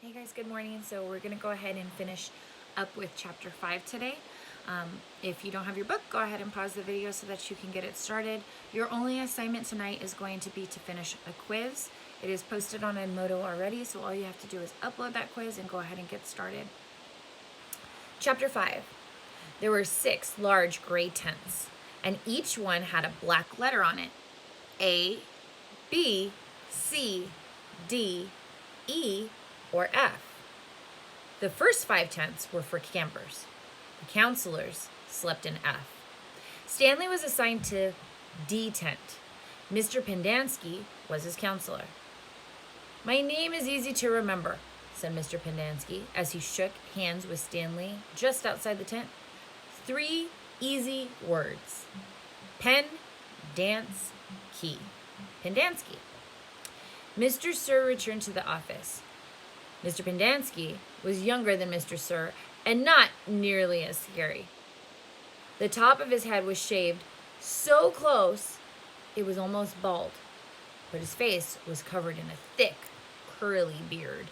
Hey guys, good morning. So we're going to go ahead and finish up with chapter 5 today. If you don't have your book, go ahead and pause the video so that you can get it started. Your only assignment tonight is going to be to finish a quiz. It is posted on Edmodo already, so all you have to do is upload that quiz and go ahead and get started. Chapter 5. There were 6 large gray tents, and each one had a black letter on it. A, B, C, D, E, or F. The first 5 tents were for campers. The counselors slept in F. Stanley was assigned to D tent. Mr. Pendanski was his counselor. "My name is easy to remember," said Mr. Pendanski as he shook hands with Stanley just outside the tent. 3 easy words. Pen, dance, key. Pendanski. Mr. Sir returned to the office. Mr. Pendanski was younger than Mr. Sir and not nearly as scary. The top of his head was shaved so close it was almost bald, but his face was covered in a thick, curly beard,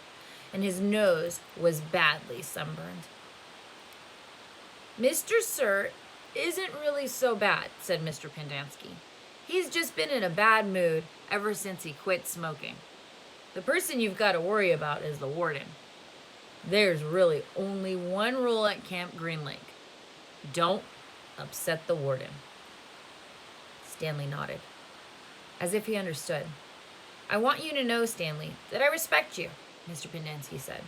and his nose was badly sunburned. "Mr. Sir isn't really so bad," said Mr. Pendanski. "He's just been in a bad mood ever since he quit smoking. The person you've got to worry about is the warden. There's really only one rule at Camp Green Lake. Don't upset the warden." Stanley nodded, as if he understood. "I want you to know, Stanley, that I respect you," Mr. Pendanski said.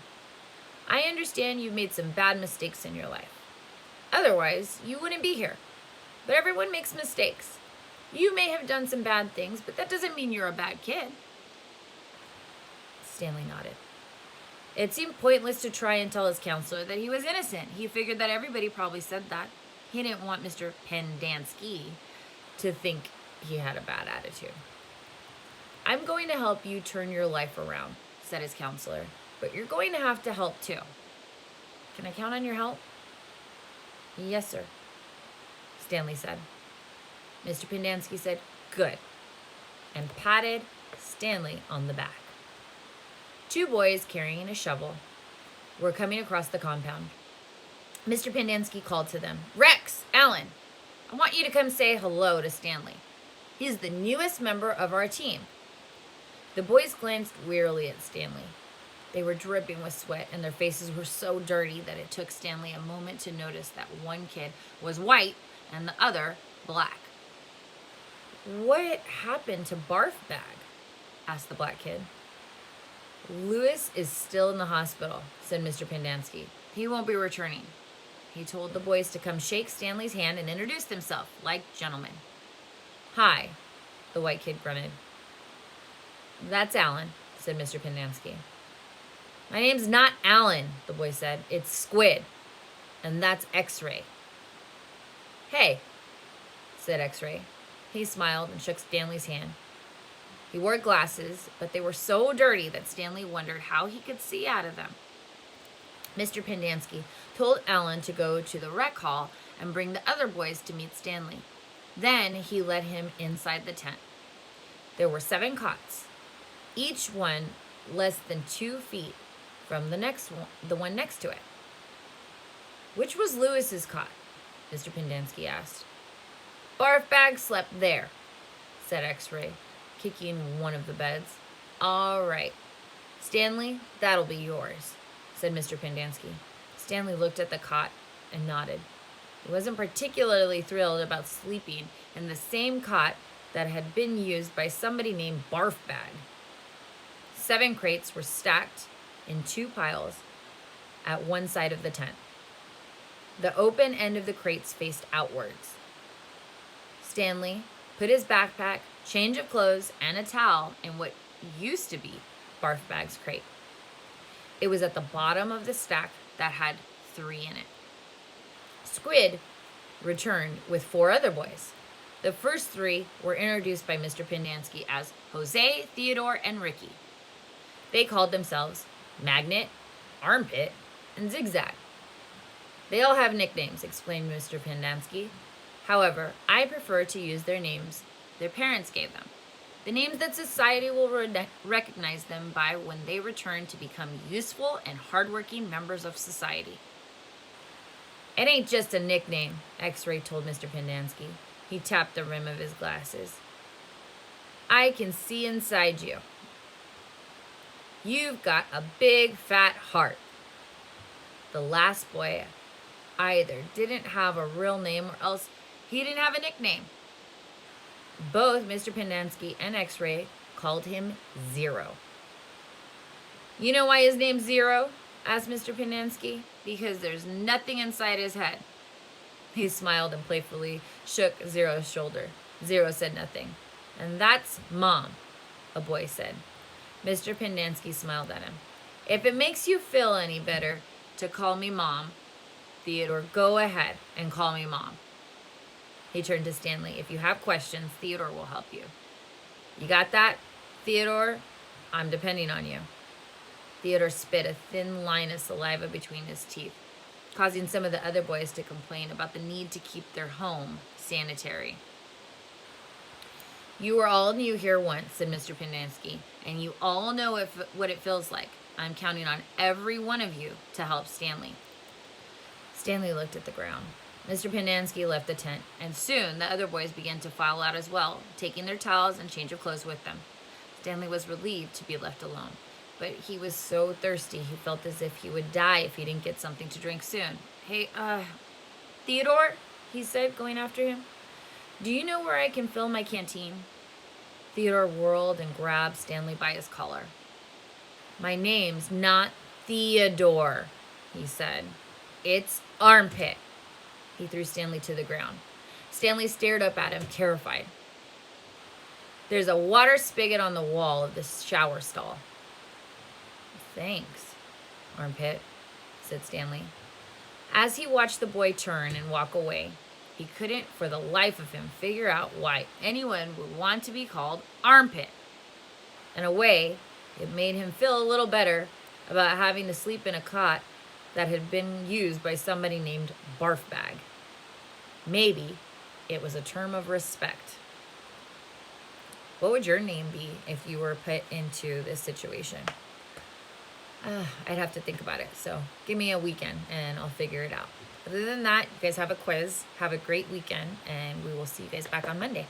"I understand you've made some bad mistakes in your life. Otherwise, you wouldn't be here. But everyone makes mistakes. You may have done some bad things, but that doesn't mean you're a bad kid." Stanley nodded. It seemed pointless to try and tell his counselor that he was innocent. He figured that everybody probably said that. He didn't want Mr. Pendanski to think he had a bad attitude. "I'm going to help you turn your life around," said his counselor, "but you're going to have to help too. Can I count on your help?" "Yes, sir," Stanley said. Mr. Pendanski said, "Good," and patted Stanley on the back. 2 boys carrying a shovel were coming across the compound. Mr. Pendanski called to them, "Rex, Alan, I want you to come say hello to Stanley. He's the newest member of our team." The boys glanced wearily at Stanley. They were dripping with sweat, and their faces were so dirty that it took Stanley a moment to notice that one kid was white and the other black. "What happened to Barf Bag?" asked the black kid. "Lewis is still in the hospital," said Mr. Pendanski. "He won't be returning." He told the boys to come shake Stanley's hand and introduce themselves like gentlemen. "Hi," the white kid grunted. "That's Alan," said Mr. Pendanski. "My name's not Alan," the boy said. "It's Squid, and that's X-Ray." "Hey," said X-Ray. He smiled and shook Stanley's hand. He wore glasses, but they were so dirty that Stanley wondered how he could see out of them. Mr. Pendanski told Alan to go to the rec hall and bring the other boys to meet Stanley. Then he led him inside the tent. There were 7 cots, each one less than 2 feet from the one next to it. "Which was Lewis's cot?" Mr. Pendanski asked. "Barf Bag slept there," said X-Ray, kicking one of the beds. "All right, Stanley, that'll be yours," said Mr. Pendanski. Stanley looked at the cot and nodded. He wasn't particularly thrilled about sleeping in the same cot that had been used by somebody named Barf Bag. 7 crates were stacked in 2 piles at one side of the tent. The open end of the crates faced outwards. Stanley put his backpack, change of clothes, and a towel in what used to be Barf Bag's crate. It was at the bottom of the stack that had 3 in it. Squid returned with 4 other boys. The first 3 were introduced by Mr. Pendanski as Jose, Theodore, and Ricky. They called themselves Magnet, Armpit, and Zigzag. "They all have nicknames," explained Mr. Pendanski. "However, I prefer to use their names their parents gave them. The names that society will recognize them by when they return to become useful and hardworking members of society. It ain't just a nickname, X-Ray told Mr. Pendanski. He tapped the rim of his glasses. I can see inside you. You've got a big, fat heart. The last boy either didn't have a real name or else he didn't have a nickname. Both Mr. Pendanski and X-Ray called him Zero. You know why his name's Zero? Asked Mr. Pendanski. Because there's nothing inside his head. He smiled and playfully shook Zero's shoulder. Zero said nothing. And that's Mom, a boy said. Mr. Pendanski smiled at him. If it makes you feel any better to call me Mom, Theodore, go ahead and call me Mom. He turned to Stanley. If you have questions, Theodore will help you. You got that, Theodore? I'm depending on you. Theodore spit a thin line of saliva between his teeth, causing some of the other boys to complain about the need to keep their home sanitary. You were all new here once, said Mr. Pendanski, and you all know what it feels like. I'm counting on every one of you to help Stanley. Stanley looked at the ground. Mr. Pendanski left the tent, and soon the other boys began to file out as well, taking their towels and change of clothes with them. Stanley was relieved to be left alone, but he was so thirsty he felt as if he would die if he didn't get something to drink soon. Hey, Theodore, he said, going after him. Do you know where I can fill my canteen? Theodore whirled and grabbed Stanley by his collar. My name's not Theodore, he said. It's Armpit. He threw Stanley to the ground. Stanley stared up at him, terrified. There's a water spigot on the wall of the shower stall. Thanks, Armpit, said Stanley. As he watched the boy turn and walk away, he couldn't for the life of him figure out why anyone would want to be called Armpit. In a way, it made him feel a little better about having to sleep in a cot that had been used by somebody named Barf Bag. Maybe it was a term of respect. What would your name be if you were put into this situation? I'd have to think about it. So give me a weekend and I'll figure it out. Other than that, you guys have a quiz. Have a great weekend and we will see you guys back on Monday.